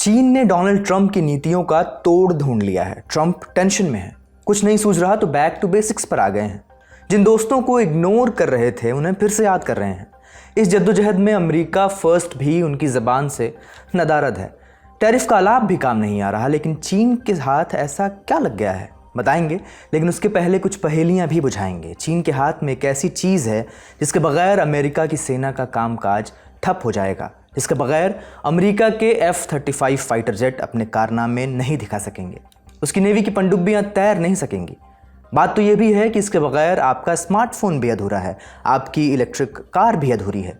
चीन ने Donald Trump की नीतियों का तोड़ ढूंढ लिया है। ट्रंप टेंशन में है, कुछ नहीं सूझ रहा तो बैक टू बेसिक्स पर आ गए हैं। जिन दोस्तों को इग्नोर कर रहे थे उन्हें फिर से याद कर रहे हैं। इस जद्दोजहद में अमेरिका फर्स्ट भी उनकी ज़बान से नदारद है। टैरिफ का आलाप भी काम नहीं आ रहा, लेकिन चीन के हाथ ऐसा क्या लग गया है बताएंगे, लेकिन उसके पहले कुछ पहेलियां भी बुझाएंगे। चीन के हाथ में एक ऐसी चीज़ है जिसके बगैर अमेरिका की सेना का कामकाज ठप हो जाएगा, जिसके बगैर अमेरिका के F-35 फाइटर जेट अपने कारनामे नहीं दिखा सकेंगे, उसकी नेवी की पनडुब्बियां तैर नहीं सकेंगी। बात तो ये भी है कि इसके बगैर आपका स्मार्टफोन भी अधूरा है, आपकी इलेक्ट्रिक कार भी अधूरी है।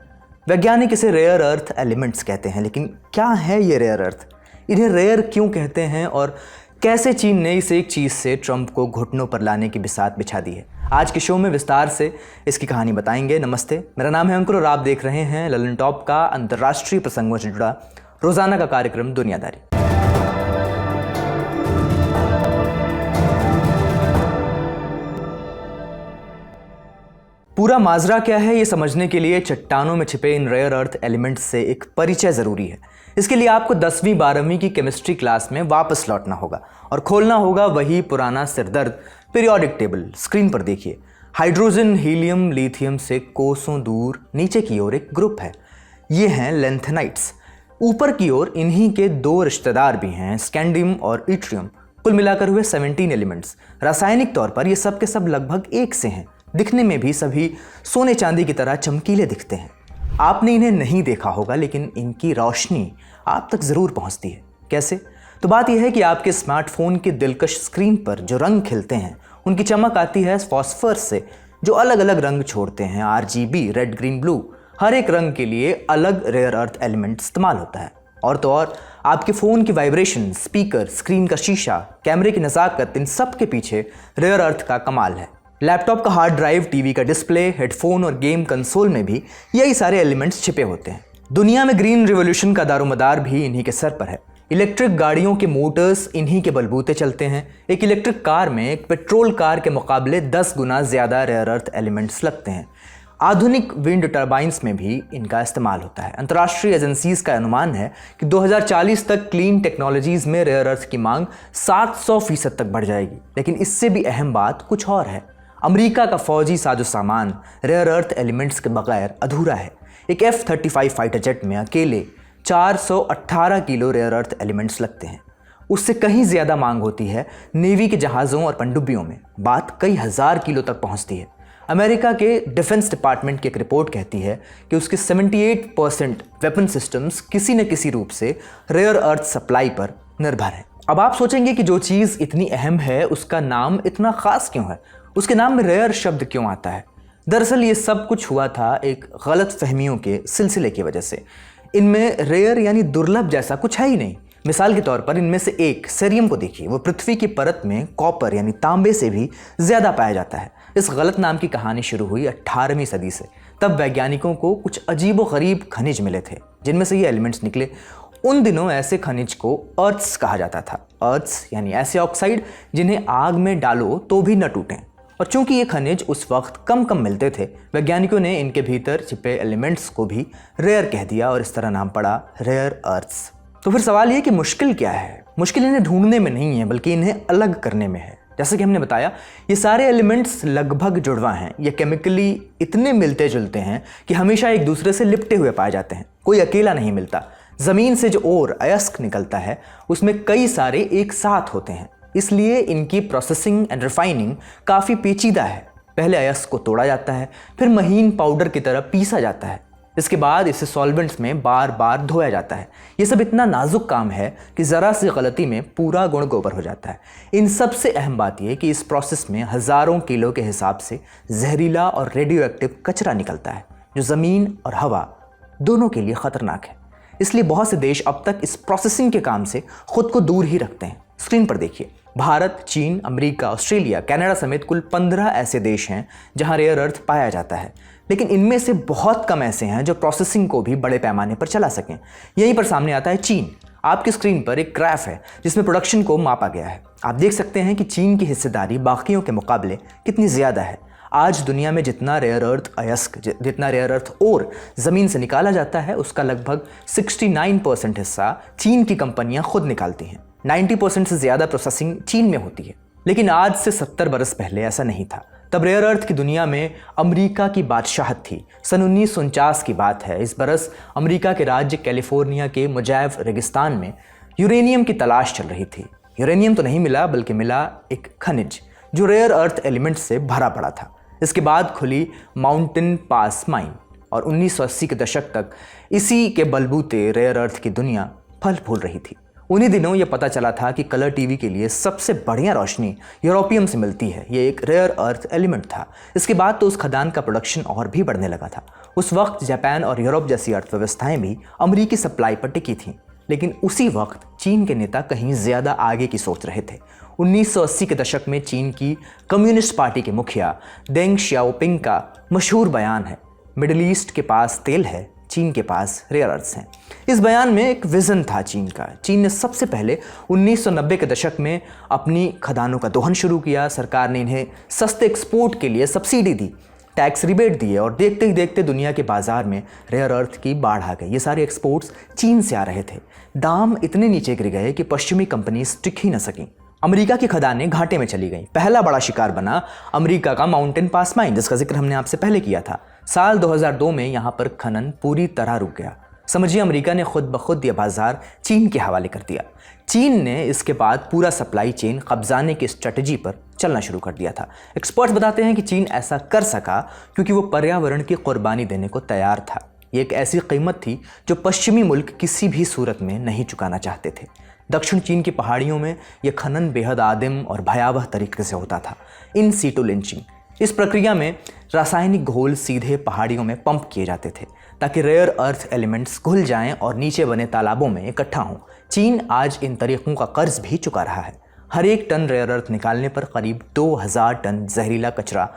वैज्ञानिक इसे रेयर अर्थ एलिमेंट्स कहते हैं, लेकिन क्या है ये रेयर अर्थ? इन्हें रेयर क्यों कहते हैं और कैसे चीन ने इस एक चीज़ से ट्रंप को घुटनों पर लाने की बिसात बिछा दी है? आज के शो में विस्तार से इसकी कहानी बताएंगे। नमस्ते, मेरा नाम है अंकुर और आप देख रहे हैं ललन टॉप का अंतर्राष्ट्रीय प्रसंगों से जुड़ा रोजाना का कार्यक्रम दुनियादारी। पूरा माजरा क्या है ये समझने के लिए चट्टानों में छिपे इन रेयर अर्थ एलिमेंट्स से एक परिचय ज़रूरी है। इसके लिए आपको 10वीं 12वीं की केमिस्ट्री क्लास में वापस लौटना होगा और खोलना होगा वही पुराना सिरदर्द पीरियोडिक टेबल। स्क्रीन पर देखिए, हाइड्रोजन, हीलियम, लिथियम से कोसों दूर नीचे की ओर एक ग्रुप है। ये हैं लेंथेनाइट्स। ऊपर की ओर इन्हीं के दो रिश्तेदार भी हैं, स्कैंडियम और इट्रियम। कुल मिलाकर हुए 17 एलिमेंट्स। रासायनिक तौर पर ये सब के सब लगभग एक से हैं। दिखने में भी सभी सोने चांदी की तरह चमकीले दिखते हैं। आपने इन्हें नहीं देखा होगा, लेकिन इनकी रोशनी आप तक ज़रूर पहुंचती है। कैसे? तो बात यह है कि आपके स्मार्टफोन की दिलकश स्क्रीन पर जो रंग खिलते हैं उनकी चमक आती है फॉस्फरस से, जो अलग अलग रंग छोड़ते हैं। RGB, रेड, ग्रीन, ब्लू, हर एक रंग के लिए अलग रेयर अर्थ एलिमेंट इस्तेमाल होता है। और तो और आपके फ़ोन की वाइब्रेशन, स्पीकर, स्क्रीन का शीशा, कैमरे की नज़ाकत, इन सब के पीछे रेयर अर्थ का कमाल है। लैपटॉप का हार्ड ड्राइव, टीवी का डिस्प्ले, हेडफोन और गेम कंसोल में भी यही सारे एलिमेंट्स छिपे होते हैं। दुनिया में ग्रीन रिवॉल्यूशन का दारोमदार भी इन्हीं के सर पर है। इलेक्ट्रिक गाड़ियों के मोटर्स इन्हीं के बलबूते चलते हैं। एक इलेक्ट्रिक कार में एक पेट्रोल कार के मुकाबले 10 गुना ज़्यादा रेयर अर्थ एलिमेंट्स लगते हैं। आधुनिक विंड टर्बाइंस में भी इनका इस्तेमाल होता है। अंतर्राष्ट्रीय एजेंसीज का अनुमान है कि 2040 तक क्लीन टेक्नोलॉजीज़ में रेयर अर्थ की मांग 700% तक बढ़ जाएगी। लेकिन इससे भी अहम बात कुछ और है। अमेरिका का फौजी साजो सामान रेयर अर्थ एलिमेंट्स के बगैर अधूरा है। एक F-35 फाइटर जेट में अकेले 418 किलो रेयर अर्थ एलिमेंट्स लगते हैं। उससे कहीं ज़्यादा मांग होती है नेवी के जहाज़ों और पनडुब्बियों में। बात कई हज़ार किलो तक पहुंचती है। अमेरिका के डिफेंस डिपार्टमेंट की एक रिपोर्ट कहती है कि उसके 78% वेपन सिस्टम्स किसी न किसी रूप से रेयर अर्थ सप्लाई पर निर्भर है। अब आप सोचेंगे कि जो चीज़ इतनी अहम है उसका नाम इतना ख़ास क्यों है, उसके नाम में रेयर शब्द क्यों आता है? दरअसल ये सब कुछ हुआ था एक गलत फहमियों के सिलसिले की वजह से। इनमें रेयर यानी दुर्लभ जैसा कुछ है ही नहीं। मिसाल के तौर पर इनमें से एक सेरियम को देखिए, वो पृथ्वी की परत में कॉपर यानी तांबे से भी ज़्यादा पाया जाता है। इस गलत नाम की कहानी शुरू हुई 18वीं सदी से। तब वैज्ञानिकों को कुछ अजीबोगरीब खनिज मिले थे जिनमें से ये एलिमेंट्स निकले। उन दिनों ऐसे खनिज को अर्थ्स कहा जाता था। अर्थ्स यानी ऐसे ऑक्साइड जिन्हें आग में डालो तो भी न टूटें। और चूंकि ये खनिज उस वक्त कम मिलते थे, वैज्ञानिकों ने इनके भीतर छिपे एलिमेंट्स को भी रेयर कह दिया और इस तरह नाम पड़ा रेयर अर्थ्स। तो फिर सवाल ये कि मुश्किल क्या है? मुश्किल इन्हें ढूंढने में नहीं है, बल्कि इन्हें अलग करने में है। जैसे कि हमने बताया, ये सारे एलिमेंट्स लगभग जुड़वा हैं। ये केमिकली इतने मिलते जुलते हैं कि हमेशा एक दूसरे से लिपटे हुए पाए जाते हैं। कोई अकेला नहीं मिलता। ज़मीन से जो और अयस्क निकलता है उसमें कई सारे एक साथ होते हैं, इसलिए इनकी प्रोसेसिंग एंड रिफाइनिंग काफ़ी पेचीदा है। पहले अयस्क को तोड़ा जाता है, फिर महीन पाउडर की तरह पीसा जाता है। इसके बाद इसे सॉल्वेंट्स में बार बार धोया जाता है। ये सब इतना नाजुक काम है कि ज़रा सी गलती में पूरा गुण गोबर हो जाता है। इन सबसे अहम बात यह कि इस प्रोसेस में हज़ारों किलो के हिसाब से जहरीला और रेडियो एक्टिव कचरा निकलता है, जो ज़मीन और हवा दोनों के लिए ख़तरनाक है। इसलिए बहुत से देश अब तक इस प्रोसेसिंग के काम से खुद को दूर ही रखते हैं। स्क्रीन पर देखिए, भारत, चीन, अमेरिका, ऑस्ट्रेलिया, कनाडा समेत कुल 15 ऐसे देश हैं जहां रेयर अर्थ पाया जाता है। लेकिन इनमें से बहुत कम ऐसे हैं जो प्रोसेसिंग को भी बड़े पैमाने पर चला सकें। यहीं पर सामने आता है चीन। आपकी स्क्रीन पर एक ग्राफ है जिसमें प्रोडक्शन को मापा गया है। आप देख सकते हैं कि चीन की हिस्सेदारी बाकियों के मुकाबले कितनी ज़्यादा है। आज दुनिया में जितना रेयर अर्थ अयस्क, जितना रेयर अर्थ और ज़मीन से निकाला जाता है, उसका लगभग 69% हिस्सा चीन की कंपनियां खुद निकालती हैं। 90% से ज़्यादा प्रोसेसिंग चीन में होती है। लेकिन आज से 70 बरस पहले ऐसा नहीं था। तब रेयर अर्थ की दुनिया में अमेरिका की बादशाहत थी। सन 1949 की बात है। इस बरस अमेरिका के राज्य कैलिफोर्निया के मुजाव रेगिस्तान में यूरेनियम की तलाश चल रही थी। यूरेनियम तो नहीं मिला, बल्कि मिला एक खनिज जो रेयर अर्थ एलिमेंट से भरा पड़ा था। इसके बाद खुली माउंटेन पास माइन और 1980 के दशक तक इसी के बलबूते रेयर अर्थ की दुनिया फल फूल रही थी। उन्हीं दिनों यह पता चला था कि कलर टीवी के लिए सबसे बढ़िया रोशनी यूरोपियम से मिलती है। ये एक रेयर अर्थ एलिमेंट था। इसके बाद तो उस खदान का प्रोडक्शन और भी बढ़ने लगा था। उस वक्त जापान और यूरोप जैसी अर्थव्यवस्थाएं भी अमेरिकी सप्लाई पर टिकी थीं। लेकिन उसी वक्त चीन के नेता कहीं ज़्यादा आगे की सोच रहे थे। 1980 के दशक में चीन की कम्युनिस्ट पार्टी के मुखिया देंग शियाओपिंग का मशहूर बयान है, मिडिल ईस्ट के पास तेल है, चीन के पास रेयर अर्थ्स हैं। इस बयान में एक विज़न था चीन का। चीन ने सबसे पहले 1990 के दशक में अपनी खदानों का दोहन शुरू किया। सरकार ने इन्हें सस्ते एक्सपोर्ट के लिए सब्सिडी दी, टैक्स रिबेट दिए और देखते ही देखते दुनिया के बाजार में रेयर अर्थ की बाढ़ आ गई। ये सारे एक्सपोर्ट्स चीन से आ रहे थे। दाम इतने नीचे गिर गए कि पश्चिमी कंपनीज टिक ही न सकीं। अमेरिका की खदानें घाटे में चली गईं। पहला बड़ा शिकार बना अमेरिका का माउंटेन पास माइन, जिसका जिक्र हमने आपसे पहले किया था। साल 2002 में यहाँ पर खनन पूरी तरह रुक गया। समझिए अमेरिका ने खुद ब खुद यह बाजार चीन के हवाले कर दिया। चीन ने इसके बाद पूरा सप्लाई चेन कब्जाने की स्ट्रेटजी पर चलना शुरू कर दिया था। एक्सपर्ट्स बताते हैं कि चीन ऐसा कर सका क्योंकि वो पर्यावरण की कुर्बानी देने को तैयार था। ये एक ऐसी कीमत थी जो पश्चिमी मुल्क किसी भी सूरत में नहीं चुकाना चाहते थे। दक्षिण चीन की पहाड़ियों में यह खनन बेहद आदिम और भयावह तरीके से होता था, इन सीटू लिंचिंग। इस प्रक्रिया में रासायनिक घोल सीधे पहाड़ियों में पंप किए जाते थे ताकि रेयर अर्थ एलिमेंट्स घुल जाएं और नीचे बने तालाबों में इकट्ठा हों। चीन आज इन तरीक़ों का कर्ज भी चुका रहा है। हर एक टन रेयर अर्थ निकालने पर करीब 2000 टन जहरीला कचरा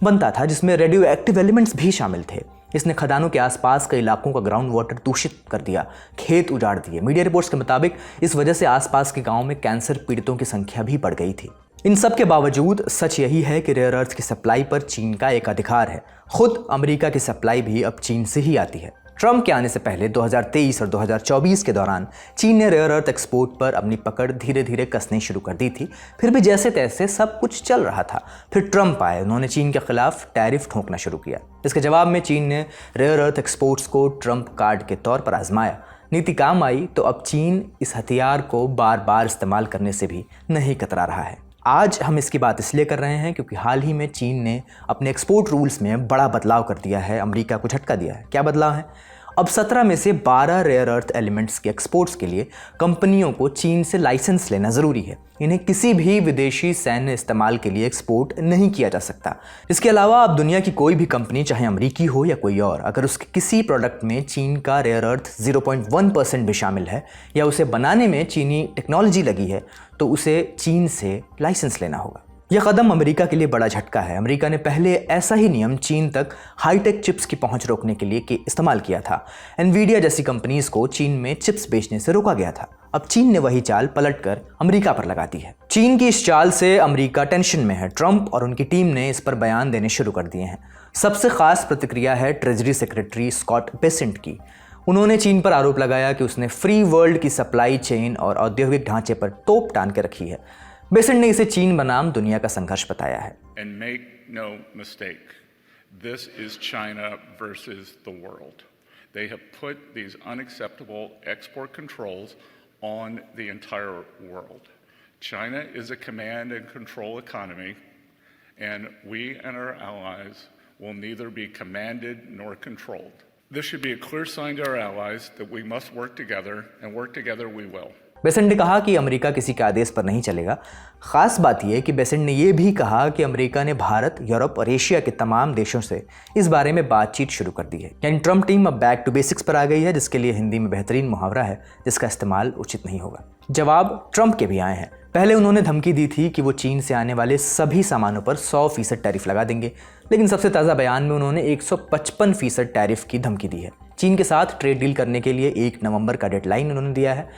बनता था, जिसमें रेडियो एक्टिव एलिमेंट्स भी शामिल थे। इसने खदानों के आसपास के इलाकों का ग्राउंड वाटर दूषित कर दिया, खेत उजाड़ दिए। मीडिया रिपोर्ट्स के मुताबिक इस वजह से आसपास के गांवों में कैंसर पीड़ितों की संख्या भी बढ़ गई थी। इन सब के बावजूद सच यही है कि रेयर अर्थ की सप्लाई पर चीन का एक अधिकार है। खुद अमेरिका की सप्लाई भी अब चीन से ही आती है। ट्रंप के आने से पहले 2023 और 2024 के दौरान चीन ने रेयर अर्थ एक्सपोर्ट पर अपनी पकड़ धीरे धीरे कसनी शुरू कर दी थी। फिर भी जैसे तैसे सब कुछ चल रहा था। फिर ट्रंप आए, उन्होंने चीन के खिलाफ टैरिफ ठोंकना शुरू किया। इसके जवाब में चीन ने रेयर अर्थ एक्सपोर्ट्स को ट्रंप कार्ड के तौर पर आजमाया। नीति काम आई तो अब चीन इस हथियार को बार बार इस्तेमाल करने से भी नहीं कतरा रहा है। आज हम इसकी बात इसलिए कर रहे हैं क्योंकि हाल ही में चीन ने अपने एक्सपोर्ट रूल्स में बड़ा बदलाव कर दिया है, अमेरिका को झटका दिया है। क्या बदलाव है? अब 17 में से 12 रेयर अर्थ एलिमेंट्स के एक्सपोर्ट्स के लिए कंपनियों को चीन से लाइसेंस लेना ज़रूरी है। इन्हें किसी भी विदेशी सैन्य इस्तेमाल के लिए एक्सपोर्ट नहीं किया जा सकता। इसके अलावा अब दुनिया की कोई भी कंपनी, चाहे अमेरिकी हो या कोई और, अगर उसके किसी प्रोडक्ट में चीन का रेयर अर्थ 0.1% भी शामिल है या उसे बनाने में चीनी टेक्नोलॉजी लगी है, तो उसे चीन से लाइसेंस लेना होगा। यह कदम अमेरिका के लिए बड़ा झटका है। अमेरिका ने पहले ऐसा ही नियम चीन तक हाईटेक चिप्स की पहुंच रोकने के लिए इस्तेमाल किया था। एनवीडिया जैसी कंपनीज को चीन में चिप्स बेचने से रोका गया था। अब चीन ने वही चाल पलटकर अमेरिका पर लगा दी है। चीन की इस चाल से अमेरिका टेंशन में है। ट्रंप और उनकी टीम ने इस पर बयान देने शुरू कर दिए हैं। सबसे खास प्रतिक्रिया है ट्रेजरी सेक्रेटरी स्कॉट बेसेंट की। उन्होंने चीन पर आरोप लगाया कि उसने फ्री वर्ल्ड की सप्लाई चेन और औद्योगिक ढांचे पर तोप टान के रखी है। बेसेंट ने इसे चीन बनाम दुनिया का संघर्ष बताया है। And make no mistake, this is China versus the world. They have put these unacceptable export controls on the entire world. China is a command and control economy, and we and our allies will neither be commanded nor controlled. This should be a clear sign to our allies that we must work together, and work together we will. Besant ने कहा कि America किसी के आदेश पर नहीं चलेगा। ख़ास बात यह कि बेसेंट ने यह भी कहा कि अमेरिका ने भारत, यूरोप और एशिया के तमाम देशों से इस बारे में बातचीत शुरू कर दी है। यानी ट्रंप टीम अब बैक टू बेसिक्स पर आ गई है, जिसके लिए हिंदी में बेहतरीन मुहावरा है जिसका इस्तेमाल उचित नहीं होगा। जवाब ट्रंप के भी आए हैं। पहले उन्होंने धमकी दी थी कि वो चीन से आने वाले सभी सामानों पर 100% टैरिफ लगा देंगे, लेकिन सबसे ताज़ा बयान में उन्होंने 155% टैरिफ की धमकी दी है। चीन के साथ ट्रेड डील करने के लिए 1 नवंबर का डेडलाइन उन्होंने दिया है।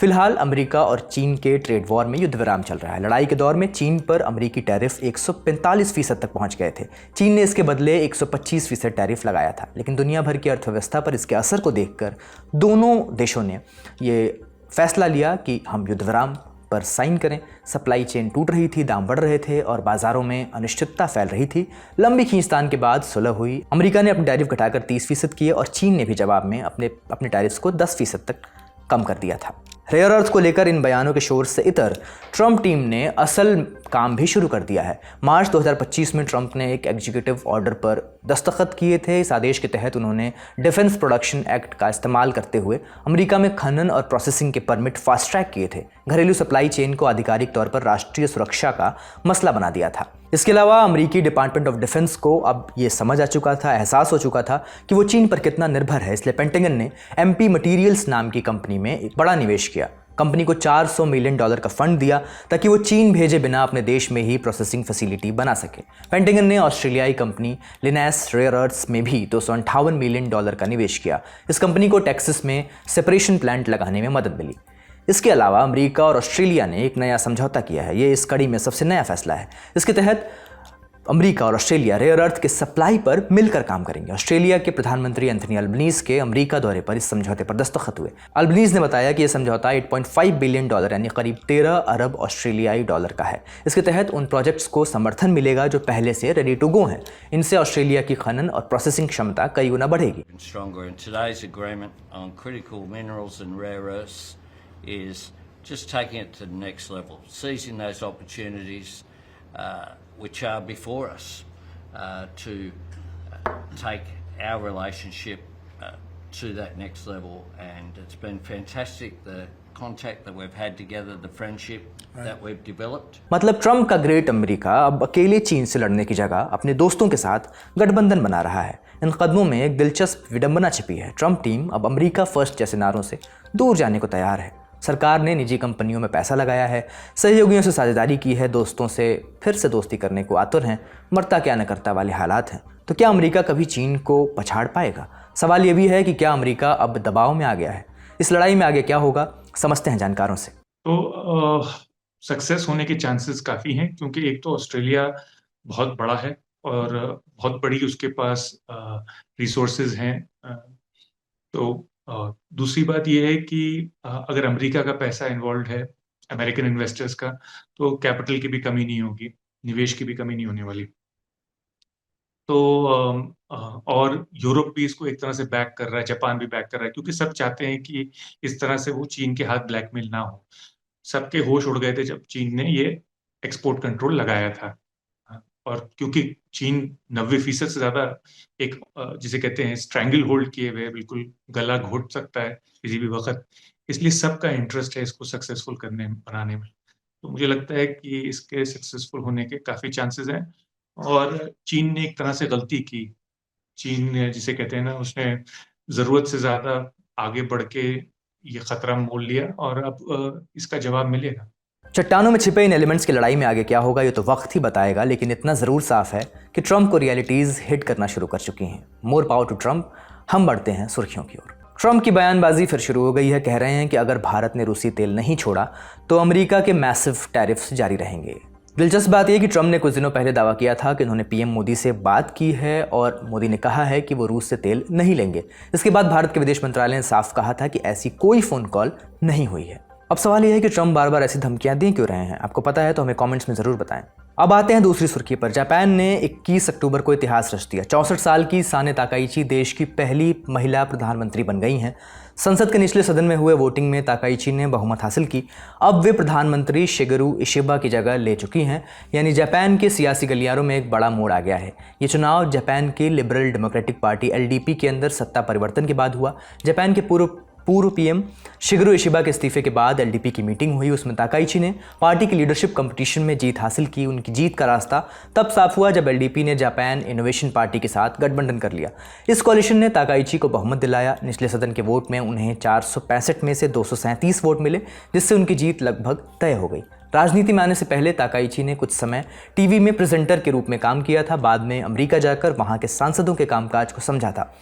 फिलहाल अमेरिका और चीन के ट्रेड वॉर में युद्ध विराम चल रहा है। लड़ाई के दौर में चीन पर अमेरिकी टैरिफ 145% तक पहुंच गए थे। चीन ने इसके बदले 125% टैरिफ लगाया था, लेकिन दुनिया भर की अर्थव्यवस्था पर इसके असर को देखकर दोनों देशों ने ये फैसला लिया कि हम युद्ध विराम पर साइन करें। सप्लाई चेन टूट रही थी, दाम बढ़ रहे थे और बाजारों में अनिश्चितता फैल रही थी। लंबी खींचतान के बाद सुलह हुई। अमेरिका ने अपने टैरिफ घटाकर 30% किए और चीन ने भी जवाब में अपने टैरिफ्स को 10% तक कम कर दिया था। रेयर अर्थ को लेकर इन बयानों के शोर से इतर ट्रंप टीम ने असल काम भी शुरू कर दिया है। मार्च 2025 में ट्रंप ने एक एग्जीक्यूटिव ऑर्डर पर दस्तखत किए थे। इस आदेश के तहत उन्होंने डिफेंस प्रोडक्शन एक्ट का इस्तेमाल करते हुए अमेरिका में खनन और प्रोसेसिंग के परमिट फास्ट ट्रैक किए थे। घरेलू सप्लाई चेन को आधिकारिक तौर पर राष्ट्रीय सुरक्षा का मसला बना दिया था। इसके अलावा अमेरिकी डिपार्टमेंट ऑफ डिफेंस को अब ये समझ आ चुका था, एहसास हो चुका था कि वो चीन पर कितना निर्भर है। इसलिए पेंटागन ने MP मटेरियल्स नाम की कंपनी में एक बड़ा निवेश किया। कंपनी को $400 मिलियन का फंड दिया ताकि वो चीन भेजे बिना अपने देश में ही प्रोसेसिंग फैसिलिटी बना सके। पेंटागन ने ऑस्ट्रेलियाई कंपनी लिनास रेयर अर्थ्स में भी $258 मिलियन का निवेश किया। इस कंपनी को टेक्सास में सेपरेशन प्लांट लगाने में मदद मिली। इसके अलावा अमेरिका और ऑस्ट्रेलिया ने एक नया समझौता किया है। ये इस कड़ी में सबसे नया फैसला है। इसके तहत अमेरिका और ऑस्ट्रेलिया रेयर अर्थ के सप्लाई पर मिलकर काम करेंगे। ऑस्ट्रेलिया के प्रधानमंत्री एंथनी अल्बनीज के अमेरिका दौरे पर इस समझौते पर दस्तखत हुए। अल्बनीज ने बताया कि यह समझौता $8.5 बिलियन यानी करीब 13 अरब ऑस्ट्रेलियाई डॉलर का है। इसके तहत उन प्रोजेक्ट्स को समर्थन मिलेगा जो पहले से रेडी टू गो हैं। इनसे ऑस्ट्रेलिया की खनन और प्रोसेसिंग क्षमता कई गुना बढ़ेगी। Just taking it to the next level, seizing those opportunities which are before us to take our relationship to that next level. And it's been fantastic, the contact that we've had together, the friendship that we've developed. मतलब Trump का great America अब अकेले चीन से लड़ने की जगह अपने दोस्तों के साथ गठबंधन बना रहा है। इन कदमों में एक दिलचस्प विडंबना छिपी है। ट्रंप टीम अब अमेरिका फर्स्ट जैसे नारों से दूर जाने को तैयार है। सरकार ने निजी कंपनियों में पैसा लगाया है, सहयोगियों से साझेदारी की है, दोस्तों से फिर से दोस्ती करने को आतुर हैं। मरता क्या न करता वाले हालात हैं। तो क्या अमेरिका कभी चीन को पछाड़ पाएगा? सवाल ये भी है कि क्या अमेरिका अब दबाव में आ गया है? इस लड़ाई में आगे क्या होगा, समझते हैं जानकारों से। तो सक्सेस होने के चांसेस काफ़ी हैं, क्योंकि एक तो ऑस्ट्रेलिया बहुत बड़ा है और बहुत बड़ी उसके पास रिसोर्सेज हैं। तो दूसरी बात यह है कि अगर अमेरिका का पैसा इन्वॉल्व है, अमेरिकन इन्वेस्टर्स का, तो कैपिटल की भी कमी नहीं होगी, निवेश की भी कमी नहीं होने वाली। तो और यूरोप भी इसको एक तरह से बैक कर रहा है, जापान भी बैक कर रहा है, क्योंकि सब चाहते हैं कि इस तरह से वो चीन के हाथ ब्लैकमेल ना हो। सबके होश उड़ गए थे जब चीन ने ये एक्सपोर्ट कंट्रोल लगाया था। और क्योंकि चीन 90% से ज़्यादा एक जिसे कहते हैं स्ट्रैंगल होल्ड किए हुए, बिल्कुल गला घोट सकता है किसी भी वक्त, इसलिए सबका इंटरेस्ट है इसको सक्सेसफुल बनाने में। तो मुझे लगता है कि इसके सक्सेसफुल होने के काफ़ी चांसेस हैं। और चीन ने एक तरह से गलती की। चीन ने, जिसे कहते हैं ना, उसने ज़रूरत से ज़्यादा आगे बढ़ के ये ख़तरा मोल लिया और अब इसका जवाब मिलेगा। चट्टानों में छिपे इन एलिमेंट्स की लड़ाई में आगे क्या होगा ये तो वक्त ही बताएगा, लेकिन इतना ज़रूर साफ है कि ट्रंप को रियलिटीज़ हिट करना शुरू कर चुकी हैं। More power to Trump. हम बढ़ते हैं सुर्खियों की ओर। ट्रंप की बयानबाजी फिर शुरू हो गई है। कह रहे हैं कि अगर भारत ने रूसी तेल नहीं छोड़ा तो अमेरिका के मैसिव टैरिफ्स जारी रहेंगे। दिलचस्प बात यह कि ट्रंप ने कुछ दिनों पहले दावा किया था कि उन्होंने पीएम मोदी से बात की है और मोदी ने कहा है कि वो रूस से तेल नहीं लेंगे। इसके बाद भारत के विदेश मंत्रालय ने साफ कहा था कि ऐसी कोई फ़ोन कॉल नहीं हुई है। अब सवाल यह है कि ट्रंप बार बार ऐसी धमकियां दे क्यों रहे हैं? आपको पता है तो हमें कमेंट्स में ज़रूर बताएं। अब आते हैं दूसरी सुर्खी पर। जापान ने 21 अक्टूबर को इतिहास रच दिया। 64 साल की साने ताकाइची देश की पहली महिला प्रधानमंत्री बन गई हैं। संसद के निचले सदन में हुए वोटिंग में ताकाइची ने बहुमत हासिल की। अब वे प्रधानमंत्री शिगेरू इशिबा की जगह ले चुकी हैं। यानी जापान के सियासी गलियारों में एक बड़ा मोड़ आ गया है। ये चुनाव जापान की लिबरल डेमोक्रेटिक पार्टी LDP के अंदर सत्ता परिवर्तन के बाद हुआ। जापान के पूर्व पीएम शिगेरू इशिबा के इस्तीफे के बाद LDP की मीटिंग हुई। उसमें ताकाइची ने पार्टी की लीडरशिप कंपटीशन में जीत हासिल की। उनकी जीत का रास्ता तब साफ हुआ जब LDP ने जापान इनोवेशन पार्टी के साथ गठबंधन कर लिया। इस कोalition ने ताकाइची को बहुमत दिलाया। निचले सदन के वोट में उन्हें 465 में से 237 वोट मिले, जिससे उनकी जीत लगभग तय हो गई। राजनीति में आने से पहले ताकाइची ने कुछ समय टीवी में प्रेजेंटर के रूप में काम किया था। बाद में अमेरिका जाकर वहाँ के सांसदों के कामकाज को समझा था।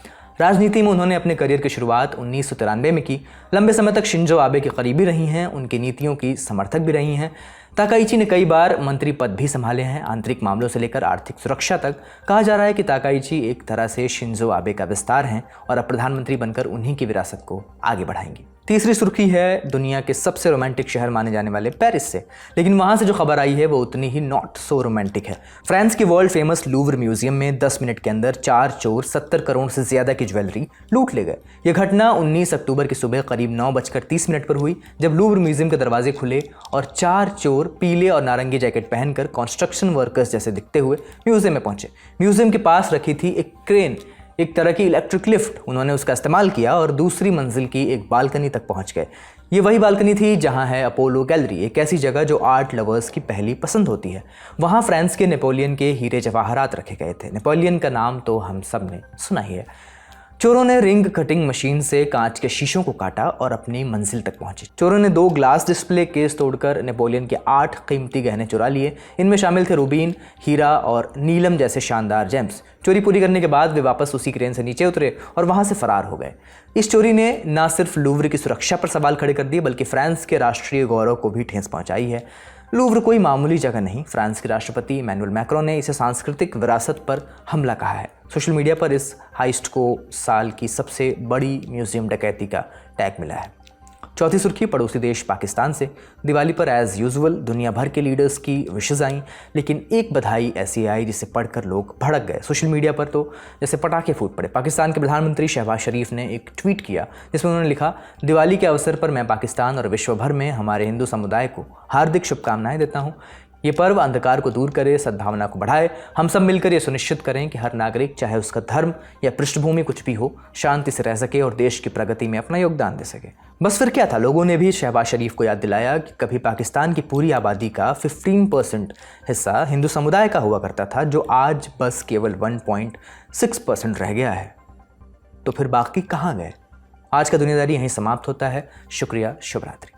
राजनीति में उन्होंने अपने करियर की शुरुआत 1993 में की। लंबे समय तक शिंजो आबे की करीबी रही हैं, उनकी नीतियों की समर्थक भी रही हैं। ताकाइची ने कई बार मंत्री पद भी संभाले हैं, आंतरिक मामलों से लेकर आर्थिक सुरक्षा तक। कहा जा रहा है कि ताकाइची एक तरह से शिंजो आबे का विस्तार हैं और अब प्रधानमंत्री बनकर उन्हीं की विरासत को आगे बढ़ाएंगी। तीसरी सुर्खी है दुनिया के सबसे रोमांटिक शहर माने जाने वाले पेरिस से, लेकिन वहां से जो खबर आई है वो उतनी ही नॉट सो रोमांटिक है। फ्रांस के वर्ल्ड फेमस लूवर म्यूजियम में 10 मिनट के अंदर 4 चोर 70 करोड़ से ज्यादा की ज्वेलरी लूट ले गए। यह घटना 19 अक्टूबर की सुबह करीब 9:30 पर हुई, जब लूवर म्यूजियम के दरवाजे खुले और 4 चोर पीले और नारंगी जैकेट पहनकर कंस्ट्रक्शन वर्कर्स जैसे दिखते हुए म्यूजियम में पहुंचे। म्यूजियम के पास रखी थी एक क्रेन, एक तरह की इलेक्ट्रिक लिफ्ट, उन्होंने उसका इस्तेमाल किया और दूसरी मंजिल की एक बालकनी तक पहुंच गए। ये वही बालकनी थी जहां है अपोलो गैलरी, एक ऐसी जगह जो आर्ट लवर्स की पहली पसंद होती है। वहां फ्रांस के नेपोलियन के हीरे जवाहरात रखे गए थे। नेपोलियन का नाम तो हम सब ने सुना ही है। चोरों ने रिंग कटिंग मशीन से कांच के शीशों को काटा और अपनी मंजिल तक पहुंचे। चोरों ने 2 ग्लास डिस्प्ले केस तोड़कर नेपोलियन के 8 कीमती गहने चुरा लिए। इनमें शामिल थे रूबीन, हीरा और नीलम जैसे शानदार जेम्स। चोरी पूरी करने के बाद वे वापस उसी क्रेन से नीचे उतरे और वहां से फरार हो गए। इस चोरी ने न सिर्फ लूवर की सुरक्षा पर सवाल खड़े कर दिए, बल्कि फ्रांस के राष्ट्रीय गौरव को भी ठेस पहुंचाई है। लूवर कोई मामूली जगह नहीं। फ्रांस के राष्ट्रपति इमैनुअल मैक्रों ने इसे सांस्कृतिक विरासत पर हमला कहा है। सोशल मीडिया पर इस हाइस्ट को साल की सबसे बड़ी म्यूजियम डकैती का टैग मिला है। चौथी सुर्खी पड़ोसी देश पाकिस्तान से। दिवाली पर एज यूजुअल दुनिया भर के लीडर्स की विशेस आई, लेकिन एक बधाई ऐसी आई जिसे पढ़कर लोग भड़क गए। सोशल मीडिया पर तो जैसे पटाखे फूट पड़े। पाकिस्तान के प्रधानमंत्री शहबाज शरीफ ने एक ट्वीट किया जिसमें उन्होंने लिखा, दिवाली के अवसर पर मैं पाकिस्तान और विश्व भर में हमारे हिंदू समुदाय को हार्दिक शुभकामनाएं देता हूँ। ये पर्व अंधकार को दूर करे, सद्भावना को बढ़ाए। हम सब मिलकर ये सुनिश्चित करें कि हर नागरिक, चाहे उसका धर्म या पृष्ठभूमि कुछ भी हो, शांति से रह सके और देश की प्रगति में अपना योगदान दे सके। बस फिर क्या था, लोगों ने भी शहबाज शरीफ को याद दिलाया कि कभी पाकिस्तान की पूरी आबादी का 15% हिस्सा हिंदू समुदाय का हुआ करता था, जो आज बस केवल 1.6% रह गया है। तो फिर बाकी कहाँ गए? आज का दुनियादारी यहीं समाप्त होता है। शुक्रिया, शुभ रात्रि।